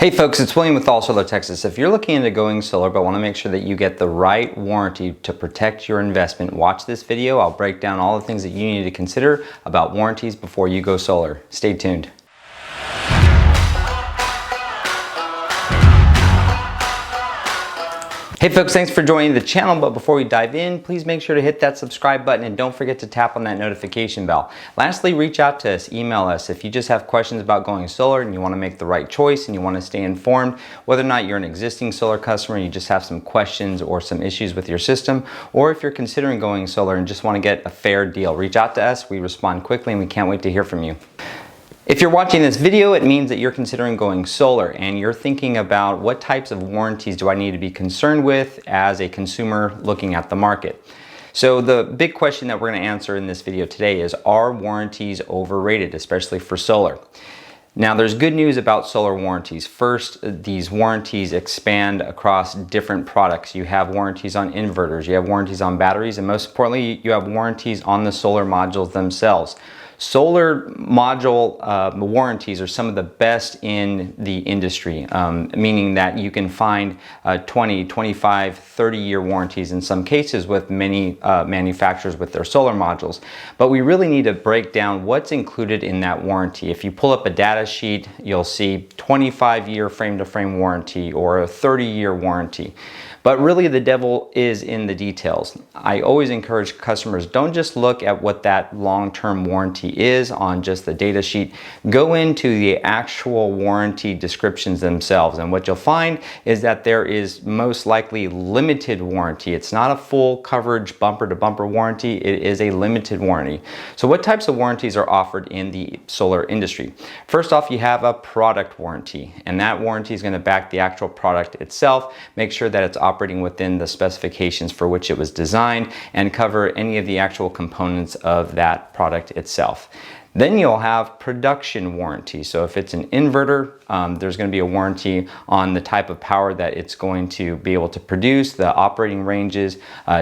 Hey folks, it's William with All Solar Texas. If you're looking into going solar but want to make sure that you get the right warranty to protect your investment, watch this video. I'll break down all the things that you need to consider about warranties before you go solar. Stay tuned. Hey folks, thanks for joining the channel, but before we dive in, please make sure to hit that subscribe button and don't forget to tap on that notification bell. Lastly, reach out to us, email us. If you just have questions about going solar and you want to make the right choice and you want to stay informed, whether or not you're an existing solar customer and you just have some questions or some issues with your system, or if you're considering going solar and just want to get a fair deal, reach out to us. We respond quickly and we can't wait to hear from you. If you're watching this video, it means that you're considering going solar and you're thinking about what types of warranties do I need to be concerned with as a consumer looking at the market. So the big question that we're going to answer in this video today is, are warranties overrated, especially for solar? Now, there's good news about solar warranties. First, these warranties expand across different products. You have warranties on inverters, you have warranties on batteries, and most importantly, you have warranties on the solar modules themselves. Solar module warranties are some of the best in the industry, meaning that you can find 20, 25, 30-year warranties in some cases with many manufacturers with their solar modules. But we really need to break down what's included in that warranty. If you pull up a data sheet, you'll see 25-year frame-to-frame warranty or a 30-year warranty. But really the devil is in the details. I always encourage customers, don't just look at what that long-term warranty is on just the data sheet. Go into the actual warranty descriptions themselves, and what you'll find is that there is most likely limited warranty. It's not a full coverage bumper-to-bumper warranty, it is a limited warranty. So what types of warranties are offered in the solar industry? First off, you have a product warranty, and that warranty is going to back the actual product itself, make sure that it's operating within the specifications for which it was designed, and cover any of the actual components of that product itself. Then you'll have production warranty. So if it's an inverter, there's going to be a warranty on the type of power that it's going to be able to produce, the operating ranges,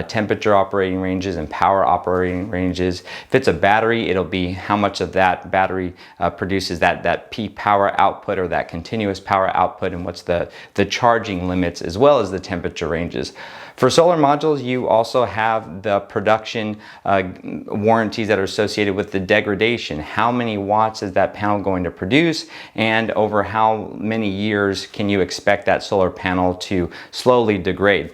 temperature operating ranges, and power operating ranges. If it's a battery, it'll be how much of that battery produces that peak power output or that continuous power output, and what's the charging limits, as well as the temperature ranges. For solar modules, you also have the production warranties that are associated with the degradation. How many watts is that panel going to produce, and over how many years can you expect that solar panel to slowly degrade?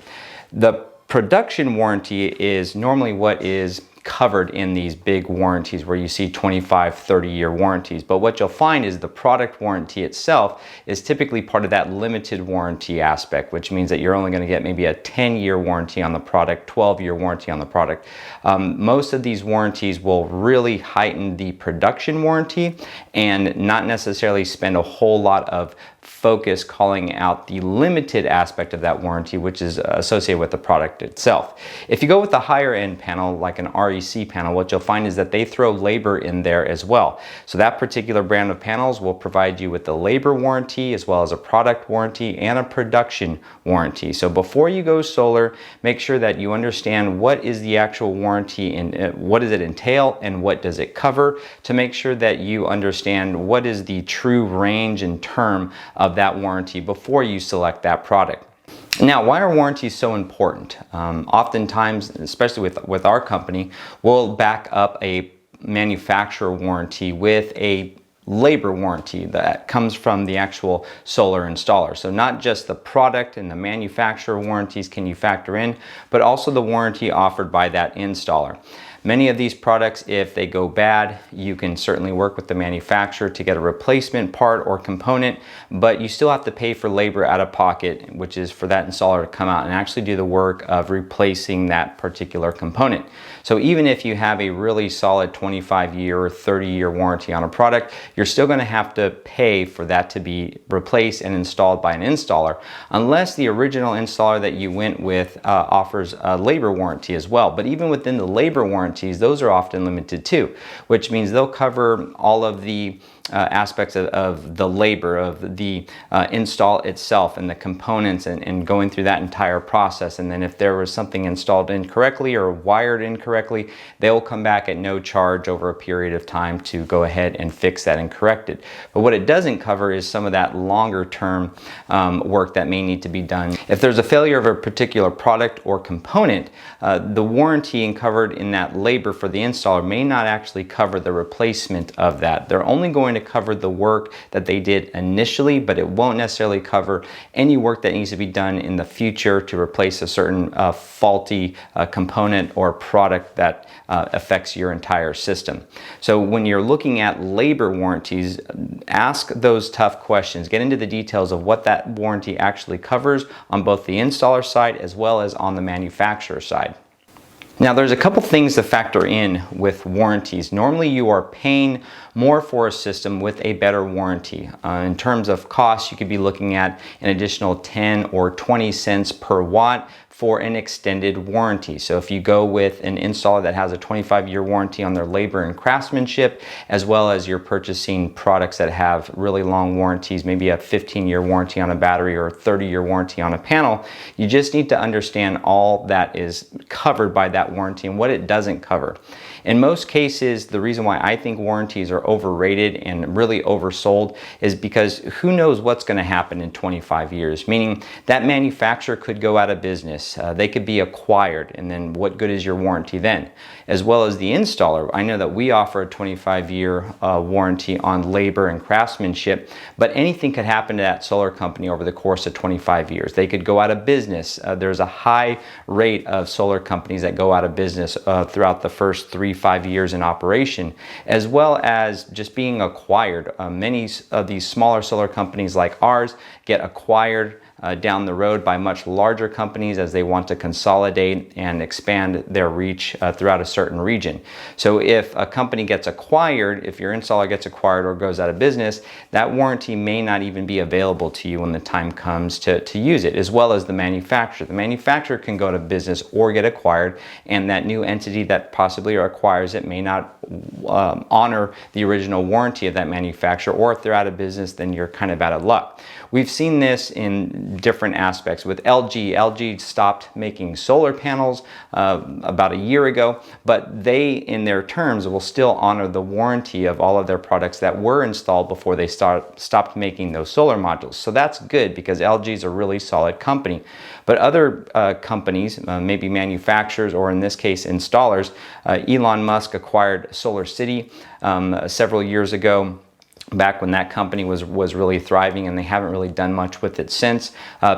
The production warranty is normally what is covered in these big warranties where you see 25, 30-year warranties. But what you'll find is the product warranty itself is typically part of that limited warranty aspect, which means that you're only going to get maybe a 10-year warranty on the product, 12-year warranty on the product. Most of these warranties will really heighten the production warranty and not necessarily spend a whole lot of focus calling out the limited aspect of that warranty, which is associated with the product itself. If you go with the higher end panel, like an REC panel, what you'll find is that they throw labor in there as well. So that particular brand of panels will provide you with the labor warranty, as well as a product warranty and a production warranty. So before you go solar, make sure that you understand what is the actual warranty and what does it entail and what does it cover, to make sure that you understand what is the true range and term of that warranty before you select that product. Now, why are warranties so important? Oftentimes, especially with our company, we'll back up a manufacturer warranty with a labor warranty that comes from the actual solar installer. So not just the product and the manufacturer warranties can you factor in, but also the warranty offered by that installer. Many of these products, if they go bad, you can certainly work with the manufacturer to get a replacement part or component, but you still have to pay for labor out of pocket, which is for that installer to come out and actually do the work of replacing that particular component. So even if you have a really solid 25-year or 30-year warranty on a product, you're still going to have to pay for that to be replaced and installed by an installer, unless the original installer that you went with offers a labor warranty as well. But even within the labor warranty, those are often limited too, which means they'll cover all of the aspects of the labor of the install itself and the components, and going through that entire process. And then if there was something installed incorrectly or wired incorrectly, they will come back at no charge over a period of time to go ahead and fix that and correct it. But what it doesn't cover is some of that longer term work that may need to be done. If there's a failure of a particular product or component, the warranty covered in that labor for the installer may not actually cover the replacement of that. They're only going to cover the work that they did initially, but it won't necessarily cover any work that needs to be done in the future to replace a certain faulty component or product that affects your entire system. So when you're looking at labor warranties, ask those tough questions. Get into the details of what that warranty actually covers on both the installer side as well as on the manufacturer side. Now, there's a couple things to factor in with warranties. Normally you are paying more for a system with a better warranty. In terms of cost, you could be looking at an additional 10 or 20 cents per watt for an extended warranty. So if you go with an installer that has a 25-year warranty on their labor and craftsmanship, as well as you're purchasing products that have really long warranties, maybe a 15-year warranty on a battery or a 30-year warranty on a panel, you just need to understand all that is covered by that warranty and what it doesn't cover. In most cases, the reason why I think warranties are overrated and really oversold is because who knows what's going to happen in 25 years, meaning that manufacturer could go out of business. They could be acquired, and then what good is your warranty then? As well as the installer, I know that we offer a 25-year warranty on labor and craftsmanship, but anything could happen to that solar company over the course of 25 years. They could go out of business. There's a high rate of solar companies that go out of business throughout the first 3-5 years in operation, as well as just being acquired. Many of these smaller solar companies like ours get acquired down the road by much larger companies as they want to consolidate and expand their reach throughout a certain region. So if a company gets acquired, if your installer gets acquired or goes out of business, that warranty may not even be available to you when the time comes to use it, as well as the manufacturer. The manufacturer can go to business or get acquired, and that new entity that possibly acquires it may not honor the original warranty of that manufacturer, or if they're out of business, then you're kind of out of luck. We've seen this in different aspects with LG. LG stopped making solar panels about a year ago, but they, in their terms, will still honor the warranty of all of their products that were installed before they stopped making those solar modules. So that's good because LG is a really solid company. But other companies, maybe manufacturers, or in this case installers, Elon Musk acquired SolarCity several years ago, back when that company was really thriving, and they haven't really done much with it since.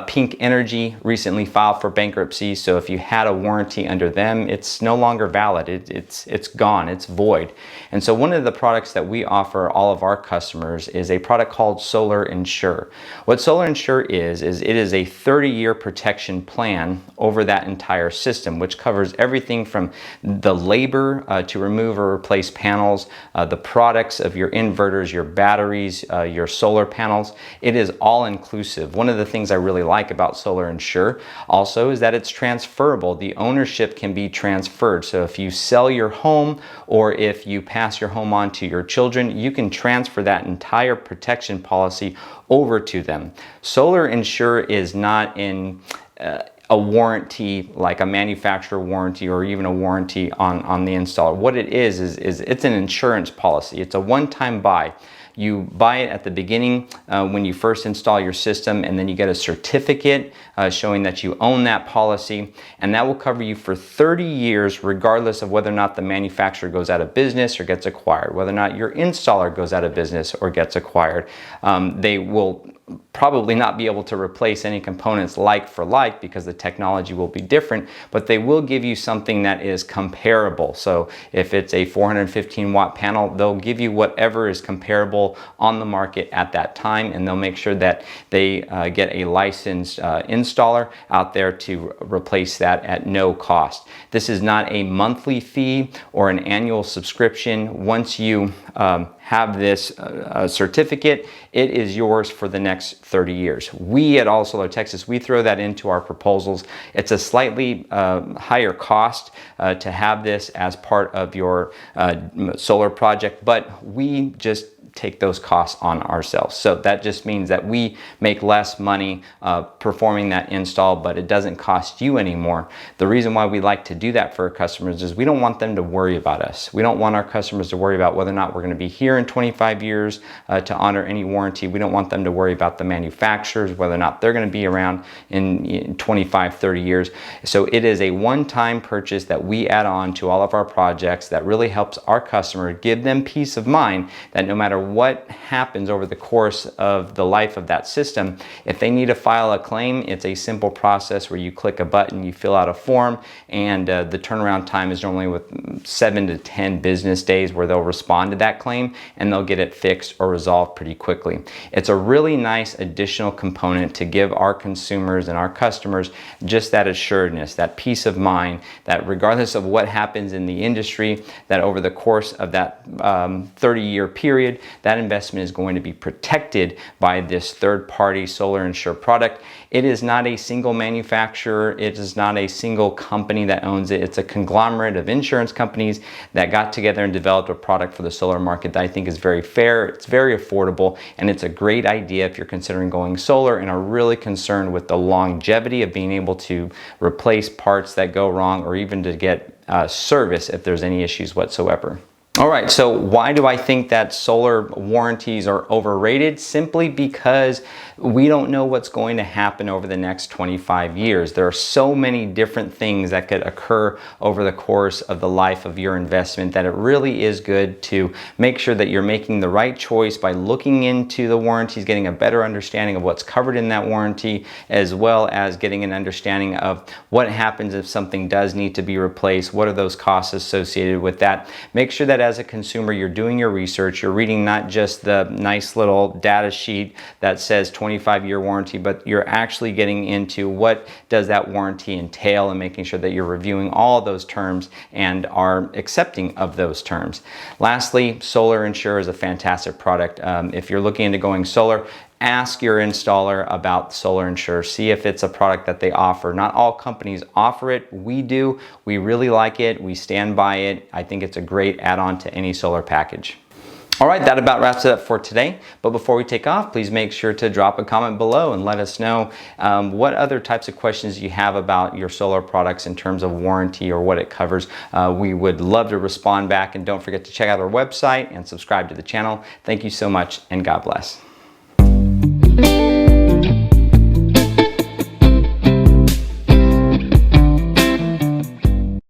Pink Energy recently filed for bankruptcy, so if you had a warranty under them, it's no longer valid. It's gone, it's void. And so one of the products that we offer all of our customers is a product called Solar Insure. What Solar Insure is it is a 30-year protection plan over that entire system, which covers everything from the labor to remove or replace panels, the products of your inverters, your batteries, your solar panels. It is all inclusive. One of the things I really like about Solar Insure also is that it's transferable. The ownership can be transferred. So if you sell your home, or if you pass your home on to your children, you can transfer that entire protection policy over to them. Solar Insure is not in a warranty like a manufacturer warranty or even a warranty on the installer. What it is it's an insurance policy. It's a one-time buy. You buy it at the beginning when you first install your system, and then you get a certificate showing that you own that policy, and that will cover you for 30 years regardless of whether or not the manufacturer goes out of business or gets acquired, whether or not your installer goes out of business or gets acquired. They will probably not be able to replace any components like for like because the technology will be different, but they will give you something that is comparable. So if it's a 415 watt panel, they'll give you whatever is comparable on the market at that time, and they'll make sure that they get a licensed installer out there to replace that at no cost. This is not a monthly fee or an annual subscription. Once you have this certificate, it is yours for the next 30 years. We at All Solar Texas, we throw that into our proposals. It's a slightly higher cost to have this as part of your solar project, but we just take those costs on ourselves. So that just means that we make less money performing that install, but it doesn't cost you anymore. The reason why we like to do that for our customers is we don't want them to worry about us. We don't want our customers to worry about whether or not we're going to be here in 25 years to honor any warranty. We don't want them to worry about the manufacturers, whether or not they're going to be around in 25, 30 years. So it is a one-time purchase that we add on to all of our projects that really helps our customer, give them peace of mind that no matter what happens over the course of the life of that system, if they need to file a claim, it's a simple process where you click a button, you fill out a form, and the turnaround time is normally with 7 to 10 business days where they'll respond to that claim and they'll get it fixed or resolved pretty quickly. It's a really nice additional component to give our consumers and our customers just that assuredness, that peace of mind, that regardless of what happens in the industry, that over the course of that 30-year period, that investment is going to be protected by this third-party solar insured product. It is not a single manufacturer. It is not a single company that owns it. It's a conglomerate of insurance companies that got together and developed a product for the solar market that I think is very fair, it's very affordable, and it's a great idea if you're considering going solar and are really concerned with the longevity of being able to replace parts that go wrong or even to get service if there's any issues whatsoever. All right, so why do I think that solar warranties are overrated? Simply because we don't know what's going to happen over the next 25 years. There are so many different things that could occur over the course of the life of your investment that it really is good to make sure that you're making the right choice by looking into the warranties, getting a better understanding of what's covered in that warranty, as well as getting an understanding of what happens if something does need to be replaced, what are those costs associated with that. Make sure that as a consumer, you're doing your research, you're reading not just the nice little data sheet that says 25-year warranty, but you're actually getting into what does that warranty entail and making sure that you're reviewing all those terms and are accepting of those terms. Lastly, Solar Insure is a fantastic product. If you're looking into going solar, ask your installer about Solar Insure. See if it's a product that they offer. Not all companies offer it. We do. We really like it. We stand by it. I think it's a great add-on to any solar package. All right, that about wraps it up for today. But before we take off, please make sure to drop a comment below and let us know what other types of questions you have about your solar products in terms of warranty or what it covers. We would love to respond back, and don't forget to check out our website and subscribe to the channel. Thank you so much, and God bless.